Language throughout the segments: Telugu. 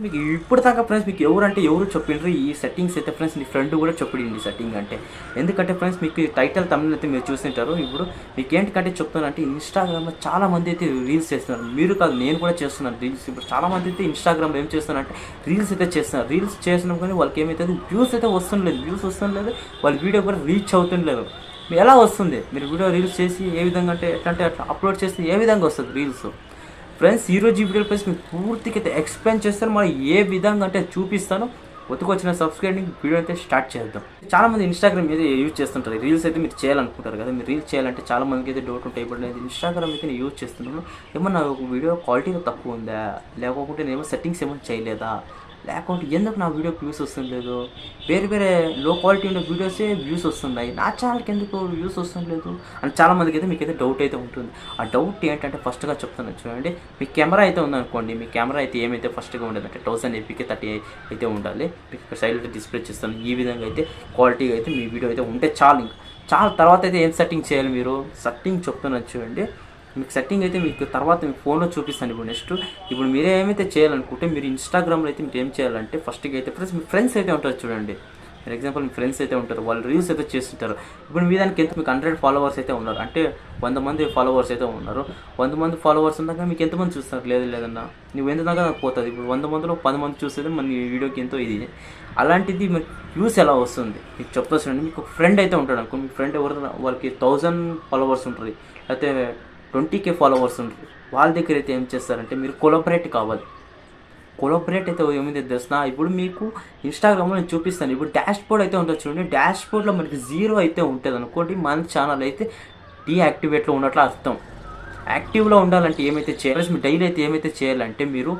మీకు ఇప్పుడు దాకా ఫ్రెండ్స్ మీకు ఎవరు చెప్పిండ్రు ఈ సెట్టింగ్స్ అయితే ఫ్రెండ్స్ మీ ఫ్రెండ్ కూడా చెప్పిండి సెట్టింగ్ అంటే. ఎందుకంటే ఫ్రెండ్స్ మీకు టైటిల్ తమిళ అయితే మీరు చూసింటారు. ఇప్పుడు మీకు ఏంటికంటే చెప్తానంటే ఇన్స్టాగ్రామ్లో చాలామంది అయితే రీల్స్ చేస్తున్నారు. మీరు కాదు, నేను కూడా చేస్తున్నాను రీల్స్. ఇప్పుడు చాలామంది అయితే ఇన్స్టాగ్రామ్లో ఏం చేస్తున్నారంటే రీల్స్ అయితే చేస్తున్నారు. రీల్స్ చేసినా కానీ వాళ్ళకి ఏమవుతుంది, వ్యూస్ అయితే వస్తుండలేదు. వాళ్ళ వీడియో కూడా రీచ్ అవుతుండలేదు. మీరు ఎలా వస్తుంది? మీరు వీడియో రీల్స్ చేసి ఏ విధంగా అంటే ఎట్లా అంటే అట్లా అప్లోడ్ చేస్తే ఏ విధంగా వస్తుంది రీల్స్ ఫ్రెండ్స్? ఈరోజు ఈ వీడియో ప్లస్ మీకు పూర్తిగా అయితే ఎక్స్ప్లెయిన్ చేస్తాను. మరి ఏ విధంగా అంటే చూపిస్తాను. వచ్చిన సబ్స్క్రైబింగ్ వీడియో అయితే స్టార్ట్ చేద్దాం. చాలామంది ఇన్స్టాగ్రామ్ అయితే యూజ్ చేస్తుంటారు. రీల్స్ అయితే మీరు చేయాలనుకుంటారు కదా. మీరు రీల్స్ చేయాలంటే చాలా మందికి అయితే డౌట్ ఉంటాయి. ఇప్పుడు నేను ఇన్స్టాగ్రామ్ అయితే నేను యూజ్ చేస్తున్నాను, ఏమన్నా ఒక వీడియో క్వాలిటీగా తక్కువ ఉందా, లేకపోతే నేను సెట్టింగ్స్ ఏమైనా చేయలేదా, లేకుంటే ఎందుకు నా వీడియోకి వ్యూస్ వస్తుండలేదు, వేరే లో క్వాలిటీ ఉన్న వీడియోసే వ్యూస్ వస్తున్నాయి, నా ఛానల్కి ఎందుకు వ్యూస్ వస్తుండలేదు అని చాలామందికి అయితే మీకైతే డౌట్ అయితే ఉంటుంది. ఆ డౌట్ ఏంటంటే ఫస్ట్గా చెప్తాను చూడండి. మీ కెమెరా అయితే ఉందనుకోండి, మీ కెమెరా అయితే ఏమైతే ఫస్ట్గా ఉండదంటే 1080p 30 అయితే ఉండాలి. మీకు ఇక్కడ సైడ్లో డిస్ప్లే చేస్తాను. ఈ విధంగా అయితే క్వాలిటీగా అయితే మీ వీడియో అయితే ఉంటే చాలు. చాలా తర్వాత అయితే ఏం సెట్టింగ్ చేయాలి, మీరు సెట్టింగ్ చెప్తున్నాను చూడండి. మీకు సెట్టింగ్ అయితే మీకు తర్వాత మీ ఫోన్లో చూపిస్తాను. ఇప్పుడు నెక్స్ట్ ఇప్పుడు మీరే ఏమైతే చేయాలనుకుంటే మీరు ఇన్స్టాగ్రామ్లో అయితే మీరు ఏం చేయాలంటే ఫస్ట్గా అయితే మీ ఫ్రెండ్స్ అయితే ఉంటారు చూడండి. ఫర్ ఎగ్జాంపుల్ మీ ఫ్రెండ్స్ అయితే ఉంటారు, వాళ్ళు రీల్స్ అయితే చేస్తుంటారు. ఇప్పుడు మీ దానికి ఎంత మీకు 100 ఫాలోవర్స్ అయితే ఉన్నారు అంటే 100 మంది ఫాలోవర్స్ అయితే ఉన్నారు. 100 మంది ఫాలోవర్స్ ఉన్నాక మీకు ఎంతమంది చూస్తారు? లేదన్నా నువ్వు ఎంత దాకా పోతుంది. ఇప్పుడు 100 మందిలో 10 మంది చూస్తే మన వీడియోకి ఎంతో ఇది. అలాంటిది మీకు వ్యూస్ ఎలా వస్తుంది మీకు చెప్తా చూడండి. మీకు ఫ్రెండ్ అయితే ఉంటాడు అనుకో, మీ ఫ్రెండ్ ఎవరు వాళ్ళకి 1000 ఫాలోవర్స్ ఉంటుంది, అయితే 20k ఫాలోవర్స్ ఉంటారు. వాళ్ళ దగ్గర అయితే ఏం చేస్తారంటే మీరు కొలాబరేట్ కావాలి. కొలాబరేట్ అయితే ఏమైంది తెలుసిన, ఇప్పుడు మీకు ఇన్స్టాగ్రామ్లో నేను చూపిస్తాను. ఇప్పుడు డాష్ బోర్డ్ అయితే ఉంటుంది చూడండి. డాష్ బోర్డ్లో మనకి 0 అయితే ఉంటుంది అనుకోండి, మన ఛానల్ అయితే డీయాక్టివేట్లో ఉన్నట్లు అర్థం. యాక్టివ్లో ఉండాలంటే ఏమైతే చేయాలి, మీరు డైలీ అయితే ఏమైతే చేయాలంటే మీరు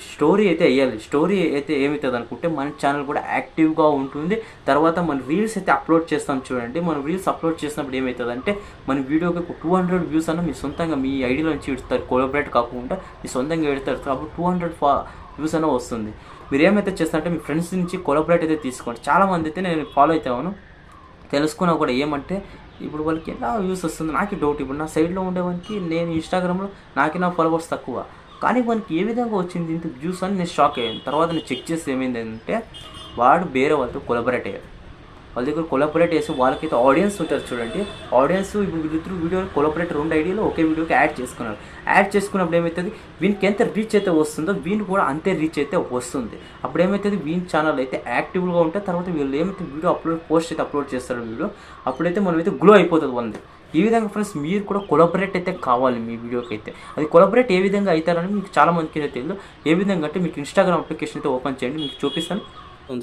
స్టోరీ అయితే వేయాలి. స్టోరీ అయితే ఏమవుతుంది అనుకుంటే మన ఛానల్ కూడా యాక్టివ్గా ఉంటుంది. తర్వాత మన రీల్స్ అయితే అప్లోడ్ చేస్తాం చూడండి. మనం రీల్స్ అప్లోడ్ చేసినప్పుడు ఏమవుతుంది అంటే మన వీడియోకి 200 వ్యూస్ అన్న మీ సొంతంగా మీ ఐడిలో నుంచి పెడతారు, కొలాబరేట్ కాకుండా మీ సొంతంగా పెడతారు. కాబట్టి 200 వ్యూస్ అన్న వస్తుంది. మీరు ఏమైతే చేస్తారంటే మీ ఫ్రెండ్స్ నుంచి కొలాబరేట్ అయితే తీసుకోండి. చాలామంది అయితే నేను ఫాలో అవుతాను, తెలుసుకున్నా కూడా ఏమంటే ఇప్పుడు వాళ్ళకి ఎలా వ్యూస్ వస్తుంది నాకు డౌట్. ఇప్పుడు నా సైడ్లో ఉండేవానికి నేను ఇన్స్టాగ్రామ్లో నా ఫాలోవర్స్ తక్కువ, కానీ వానికి ఏ విధంగా వచ్చింది ఇంత వ్యూస్ అని నేను షాక్ అయ్యాను. తర్వాత నేను చెక్ చేసి ఏమైంది అంటే వాడు వేరే వాళ్ళతో కొలాబరేట్ అయ్యాడు. వాళ్ళ దగ్గర కొలాబరేట్ చేసి వాళ్ళకైతే ఆడియన్స్ ఉంటారు చూడండి. ఆడియన్స్ ఇప్పుడు వీళ్ళిద్దరు వీడియో కొలాబరేట్ 2 ఐడియాలో ఒకే వీడియోకి యాడ్ చేసుకున్నారు. యాడ్ చేసుకున్నప్పుడు ఏమవుతుంది, వీనికి ఎంత రీచ్ అయితే వస్తుందో వీనికి కూడా అంతే రీచ్ అయితే వస్తుంది. అప్పుడు ఏమవుతుంది, వీని ఛానల్ అయితే యాక్టివ్గా ఉంటే తర్వాత వీళ్ళు ఏమైతే వీడియో పోస్ట్ అయితే అప్లోడ్ చేస్తారు వీడియో, అప్పుడైతే మనమైతే గ్లో అయిపోతుంది ఉంది. ఈ విధంగా ఫ్రెండ్స్ మీరు కూడా కొలాబరేట్ అయితే కావాలి మీ వీడియోకి అయితే. అది కొలాబరేట్ ఏ విధంగా అవుతారని మీకు చాలా మందికి అయితే తెలియదు. ఏ విధంగా అంటే మీకు ఇన్స్టాగ్రామ్ అప్లికేషన్ అయితే ఓపెన్ చేయండి, మీకు చూపిస్తాను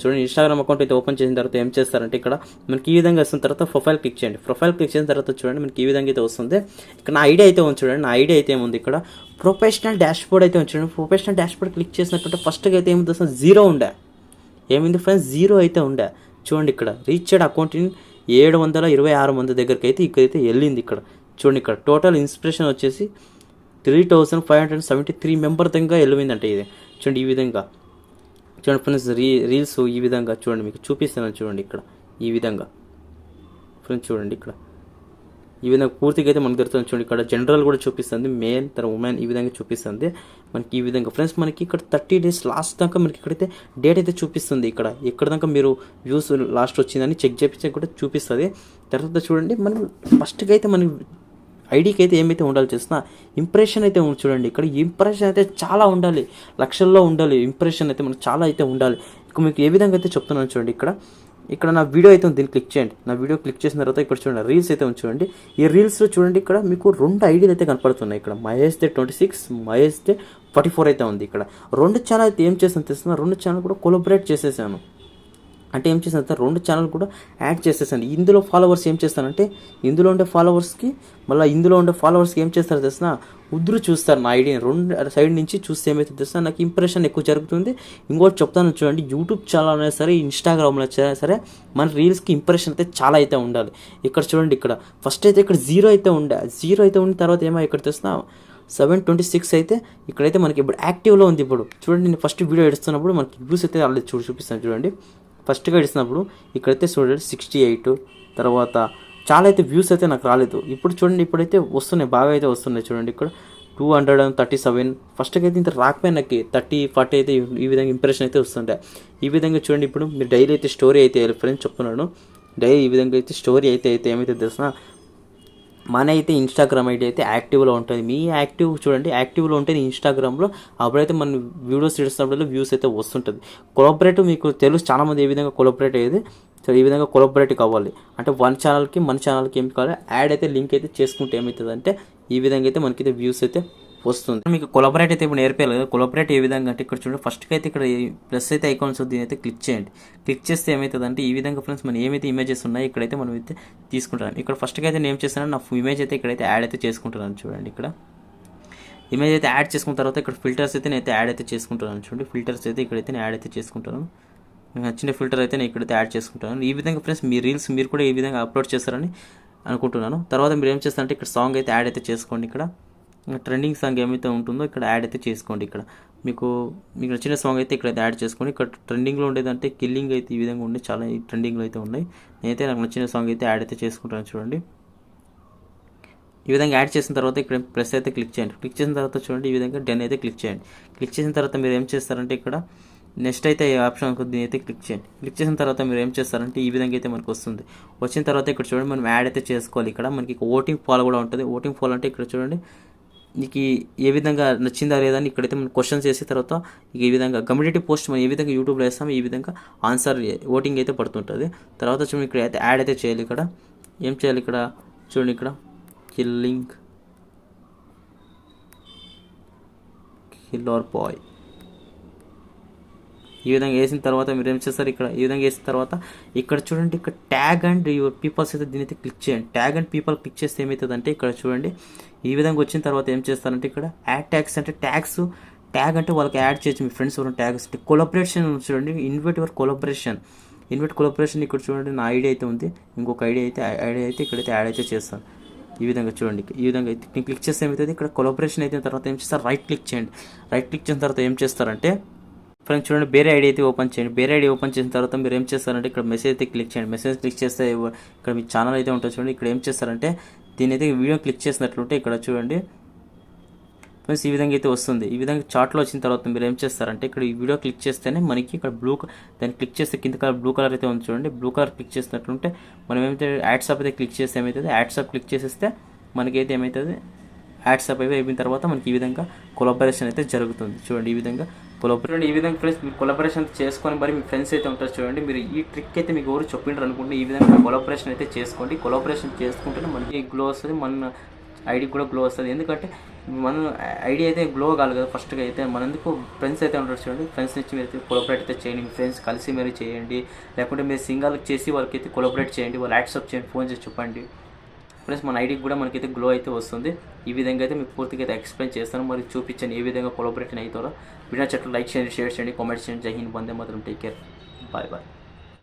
చూడండి. ఇన్స్టాగ్రామ్ అకౌంట్ అయితే ఓపెన్ చేసిన తర్వాత ఏం చేస్తారంటే ఇక్కడ మనకి ఈ విధంగా వస్తున్న తర్వాత ప్రొఫైల్ క్లిక్ చేయండి. ప్రొఫైల్ క్లిక్ చేసిన తర్వాత చూడండి మనకి ఈ విధంగా అయితే వస్తుంది. ఇక్కడ నా ఐడియా అయితే ఉంది చూడండి. నా ఐడియా అయితే ఏముంది, ఇక్కడ ప్రొఫెషనల్ డాష్ బోర్డ్ అయితే ఉంది చూడండి. ప్రొఫెషనల్ డాష్ బోర్డ్ క్లిక్ చేసినట్టు ఫస్ట్గా అయితే ఏముంది వస్తుంది, 0 ఉండే. ఏమైంది ఫ్రెండ్స్, 0 అయితే ఉండే. చూడండి ఇక్కడ రీచ్డ్ అకౌంట్ 726 మంది దగ్గరికి అయితే ఇక్కడైతే వెళ్ళింది. ఇక్కడ చూడండి, ఇక్కడ టోటల్ ఇన్స్పిరేషన్ వచ్చేసి 3573 మెంబర్ దగ్గర వెళ్ళిందంటే ఇది చూడండి. ఈ విధంగా చూడండి ఫ్రెండ్స్, రీల్స్ ఈ విధంగా చూడండి, మీకు చూపిస్తున్నాను చూడండి. ఇక్కడ ఈ విధంగా ఫ్రెండ్స్ చూడండి, ఇక్కడ ఈ విధంగా పూర్తిగా అయితే మనకు దొరుకుతుంది చూడండి. ఇక్కడ జనరల్ కూడా చూపిస్తుంది, మెయిన్ తర్వాత ఉమెన్ ఈ విధంగా చూపిస్తుంది మనకి. ఈ విధంగా ఫ్రెండ్స్ మనకి ఇక్కడ 30 days లాస్ట్ దాకా మనకి ఇక్కడైతే డేట్ అయితే చూపిస్తుంది. ఇక్కడ దాకా మీరు వ్యూస్ లాస్ట్ వచ్చిందని చెక్ చేయించి కూడా చూపిస్తుంది. తర్వాత చూడండి మనం ఫస్ట్గా అయితే మనకి ఐడికి అయితే ఏమైతే ఉండాలి చేసిన ఇంప్రెషన్ అయితే చూడండి. ఇక్కడ ఇంప్రెషన్ అయితే చాలా ఉండాలి, లక్షల్లో ఉండాలి. ఇంప్రెషన్ అయితే మనకు చాలా అయితే ఉండాలి. ఇక మీకు ఏ విధంగా అయితే చెప్తున్నాను చూడండి. ఇక్కడ నా వీడియో అయితే ఉంది, దీన్ని క్లిక్ చేయండి. నా వీడియో క్లిక్ చేసిన తర్వాత ఇక్కడ చూడండి రీల్స్ అయితే ఉంది చూడండి. ఈ రీల్స్లో చూడండి ఇక్కడ మీకు 2 ఐడీలు అయితే కనపడుతున్నాయి. ఇక్కడ మహేష్దే 26, మహేష్దే 44 అయితే ఉంది. ఇక్కడ 2 ఛానల్ అయితే ఏం చేస్తాను తెలుస్తున్నా, 2 ఛానల్ కూడా కొలాబరేట్ చేసేసాను. అంటే ఏం చేస్తాను, 2 ఛానల్ కూడా యాడ్ చేసేసాను. ఇందులో ఫాలోవర్స్ ఏం చేస్తానంటే ఇందులో ఉండే ఫాలోవర్స్కి మళ్ళీ ఇందులో ఉండే ఫాలోవర్స్కి ఏం చేస్తారు తెలిసిన, ఉద్రు చూస్తారు నా ఐడియాని. 2 సైడ్ నుంచి చూస్తే ఏమైతే తెలిసిన నాకు ఇంప్రెషన్ ఎక్కువ జరుగుతుంది. ఇంకోటి చెప్తాను చూడండి, యూట్యూబ్ ఛానల్ అయినా సరే ఇన్స్టాగ్రామ్లో అయినా సరే మన రీల్స్కి ఇంప్రెషన్ అయితే చాలా అయితే ఉండాలి. ఇక్కడ చూడండి, ఇక్కడ ఫస్ట్ అయితే ఇక్కడ 0 అయితే ఉండే. 0 అయితే ఉండిన తర్వాత ఏమో ఇక్కడ తెలిసిన 726 అయితే ఇక్కడైతే మనకి ఇప్పుడు యాక్టివ్లో ఉంది. ఇప్పుడు చూడండి, నేను ఫస్ట్ వీడియో ఎడుస్తున్నప్పుడు మనకి వ్యూస్ అయితే ఆల్రెడీ చూపిస్తాను చూడండి. ఫస్ట్గా ఇచ్చినప్పుడు ఇక్కడైతే చూడండి 68, తర్వాత చాలా అయితే వ్యూస్ అయితే నాకు రాలేదు. ఇప్పుడు చూడండి, ఇప్పుడైతే వస్తున్నాయి, బాగా అయితే వస్తున్నాయి చూడండి. ఇక్కడ 237. ఫస్ట్కి అయితే ఇంత రాకపోయినా నాకు 30-40 అయితే ఈ విధంగా ఇంప్రెషన్ అయితే వస్తుంటాయి. ఈ విధంగా చూడండి, ఇప్పుడు మీరు డైలీ అయితే స్టోరీ అయితే వేయాలి ఫ్రెండ్స్, చెప్తున్నాను. డైలీ ఈ విధంగా అయితే స్టోరీ అయితే ఏమైతే తెలిసిన మన అయితే ఇన్స్టాగ్రామ్ ఐడి అయితే యాక్టివ్లో ఉంటుంది. మీ యాక్టివ్ చూడండి, యాక్టివ్లో ఉంటుంది ఇన్స్టాగ్రామ్లో. అప్పుడైతే మన వీడియోస్ చేస్తున్నప్పుడు వ్యూస్ అయితే వస్తుంటుంది. కొలాబరేట్ మీకు తెలుసు చాలామంది ఏ విధంగా కొలాబరేట్ అయ్యేది. సో ఈ విధంగా కొలాబరేట్ కావాలి అంటే మన ఛానల్కి ఏం కావాలి, యాడ్ అయితే లింక్ అయితే చేసుకుంటే ఏమవుతుంది అంటే ఈ విధంగా అయితే మనకైతే వ్యూస్ అయితే వస్తుంది. మీకు కొలాబరేట్ అయితే ఇప్పుడు నేర్పేయాలి కదా. కొలాబరేట్ ఏ విధంగా అంటే ఇక్కడ చూడండి, ఫస్ట్కి అయితే ఇక్కడ ప్లస్ అయితే ఐకాన్స్ దీని అయితే క్లిక్ చేయండి. క్లిక్ చేస్తే ఏమవుతుంది అంటే ఈ విధంగా ఫ్రెండ్స్ మనం ఏమైతే ఇమేజెస్ ఉన్నాయో ఇక్కడైతే మనం అయితే తీసుకుంటాను. ఇక్కడ ఫస్ట్కి అయితే నేను ఏం చేస్తాను, నా ఇమేజ్ అయితే ఇక్కడైతే యాడ్ అయితే చేసుకుంటున్నాను. చూడండి, ఇక్కడ ఇమేజ్ అయితే యాడ్ చేసుకున్న తర్వాత ఇక్కడ ఫిల్టర్స్ అయితే నేను యాడ్ అయితే చేసుకుంటున్నాను. చూడండి, ఫిల్టర్స్ అయితే ఇక్కడైతే నేను యాడ్ అయితే చేసుకుంటాను. మీకు నచ్చిన ఫిల్టర్ అయితే నేను ఇక్కడైతే యాడ్ చేసుకుంటాను. ఈ విధంగా ఫ్రెండ్స్ మీ రీల్స్ మీరు కూడా ఈ విధంగా అప్లోడ్ చేస్తారని అనుకుంటున్నాను. తర్వాత మీరు ఏం చేస్తారంటే ఇక్కడ సాంగ్ అయితే యాడ్ అయితే చేసుకోండి. ఇక్కడ ట్రెండింగ్ సాంగ్ ఏమైతే ఉంటుందో ఇక్కడ యాడ్ అయితే చేసుకోండి. ఇక్కడ మీకు నచ్చిన సాంగ్ అయితే ఇక్కడైతే యాడ్ చేసుకోండి. ఇక్కడ ట్రెండింగ్లో ఉండేదంటే కిల్లింగ్ అయితే ఈ విధంగా ఉండే చాలా ట్రెండింగ్లో అయితే ఉన్నాయి. నేనైతే నాకు నచ్చిన సాంగ్ అయితే యాడ్ అయితే చేసుకుంటాను. చూడండి, ఈ విధంగా యాడ్ చేసిన తర్వాత ఇక్కడ ప్రెస్ అయితే క్లిక్ చేయండి. క్లిక్ చేసిన తర్వాత చూడండి, ఈ విధంగా డన్ అయితే క్లిక్ చేయండి. క్లిక్ చేసిన తర్వాత మీరు ఏం చేస్తారంటే ఇక్కడ నెక్స్ట్ అయితే ఈ ఆప్షన్ దీని అయితే క్లిక్ చేయండి. క్లిక్ చేసిన తర్వాత మీరు ఏం చేస్తారంటే ఈ విధంగా అయితే మనకు వస్తుంది. వచ్చిన తర్వాత ఇక్కడ చూడండి, మనం యాడ్ అయితే చేసుకోవాలి. ఇక్కడ మనకి ఓటింగ్ ఫాల్ కూడా ఉంటుంది. ఓటింగ్ ఫాల్ అంటే ఇక్కడ చూడండి, నీకు ఏ విధంగా నచ్చిందా లేదా అని ఇక్కడైతే మనం క్వశ్చన్స్ చేసిన తర్వాత ఈ విధంగా కమ్యూనిటీ పోస్ట్ మనం ఏ విధంగా యూట్యూబ్లో వేస్తాం ఈ విధంగా ఆన్సర్ ఓటింగ్ అయితే పడుతుంటుంది. తర్వాత చూడండి, ఇక్కడ అయితే యాడ్ అయితే చేయాలి. ఇక్కడ ఏం చేయాలి, ఇక్కడ చూడండి, ఇక్కడ కిల్లర్ బాయ్ ఈ విధంగా వేసిన తర్వాత మీరు ఏం చేస్తారు, ఇక్కడ ఈ విధంగా వేసిన తర్వాత ఇక్కడ చూడండి, ఇక్కడ ట్యాగ్ అండ్ యువర్ పీపుల్స్ అయితే దీని అయితే క్లిక్ చేయండి. ట్యాగ్ అండ్ పీపుల్ క్లిక్ చేస్తే ఏమవుతుంది అంటే ఇక్కడ చూడండి, ఈ విధంగా వచ్చిన తర్వాత ఏం చేస్తారంటే ఇక్కడ యాడ్ ట్యాగ్స్ అంటే ట్యాగ్ అంటే వాళ్ళకి యాడ్ చేయొచ్చు. మీ ఫ్రెండ్స్ ఎవరైనా ట్యాగ్స్ అంటే కొలాబరేషన్ చూడండి, ఇన్వైట్ కొలాబరేషన్ ఇక్కడ చూడండి, నా ఐడియా అయితే ఉంది. ఇంకొక ఐడియా అయితే ఇక్కడైతే యాడ్ అయితే చేస్తాను. ఈ విధంగా చూడండి, ఈ విధంగా అయితే క్లిక్ చేస్తే ఏమవుతుంది, ఇక్కడ కొలాబరేషన్ అయిన తర్వాత ఏం చేస్తారు, రైట్ క్లిక్ చేయండి. రైట్ క్లిక్ చేసిన తర్వాత ఏం చేస్తారంటే ఫ్రెండ్స్ చూడండి, వేరే ఐడి అయితే ఓపెన్ చేయండి. వేరే ఐడి ఓపెన్ చేసిన తర్వాత మీరు ఏం చేస్తారంటే ఇక్కడ మెసేజ్ అయితే క్లిక్ చేయండి. మెసేజ్ క్లిక్ చేస్తే ఇక్కడ మీ ఛానల్ అయితే ఉంటుంది. చూడండి, ఇక్కడ ఏం చేస్తారంటే దీని అయితే వీడియో క్లిక్ చేసినట్లుంటే ఇక్కడ చూడండి ఫ్రెండ్స్, ఈ విధంగా అయితే వస్తుంది. ఈ విధంగా చార్ట్లో వచ్చిన తర్వాత మీరు ఏం చేస్తారంటే ఇక్కడ ఈ వీడియో క్లిక్ చేస్తేనే మనకి ఇక్కడ దాన్ని క్లిక్ చేస్తే కింద కలర్ బ్లూ కలర్ అయితే ఉంది. చూడండి, బ్లూ కలర్ క్లిక్ చేసినట్లుంటే మనం ఏమైతే యాడ్సాప్ అయితే క్లిక్ చేస్తే ఏమవుతుంది, యాడ్సాప్ క్లిక్ చేసేస్తే మనకైతే ఏమవుతుంది, యాడ్సాప్ అయిపోయిన తర్వాత మనకి ఈ విధంగా కొలాబరేషన్ అయితే జరుగుతుంది. చూడండి, ఈ విధంగా కొలాబరేషన్ ఈ విధంగా ఫ్రెండ్స్ మీరు కొలాబరేషన్ చేసుకొని మరి మీ ఫ్రెండ్స్ అయితే ఉంటారు. చూడండి, మీరు ఈ ట్రిక్ అయితే మీకు ఎవరు చెప్పిండ్రు అనుకుంటే ఈ విధంగా కొలాబరేషన్ అయితే చేసుకోండి. కొలాబరేషన్ చేసుకుంటేనే మనకి గ్లో వస్తుంది, మన ఐడికి కూడా గ్లో వస్తుంది. ఎందుకంటే మన ఐడి అయితే గ్లో కాదు కదా ఫస్ట్గా అయితే. మనందుకు ఫ్రెండ్స్ అయితే ఉంటారు. చూడండి, ఫ్రెండ్స్ నుంచి మీరు అయితే కొలాబరేట్ అయితే చేయండి. మీ ఫ్రెండ్స్ కలిసి మీరు చేయండి, లేకుంటే మీరు సింగల్ చేసి వాళ్ళకి అయితే కొలాబరేట్ చేయండి. వాళ్ళు వాట్సాప్ చేయండి, ఫోన్ చేసి చెప్పండి ఫ్రెండ్స్, మన ఐడికి కూడా మనకైతే గ్లో అయితే వస్తుంది. ఈ విధంగా అయితే మీకు పూర్తిగా అయితే ఎక్స్ప్లెయిన్ చేస్తాను, మరి చూపించాను ఏ విధంగా కొలాబరేట్ అవుతారో. వీడియో చెట్లు లైక్ చేయండి, షేర్ చేయండి, కామెంట్ చేయండి. జై Hind, Vande Mataram, take care, bye bye.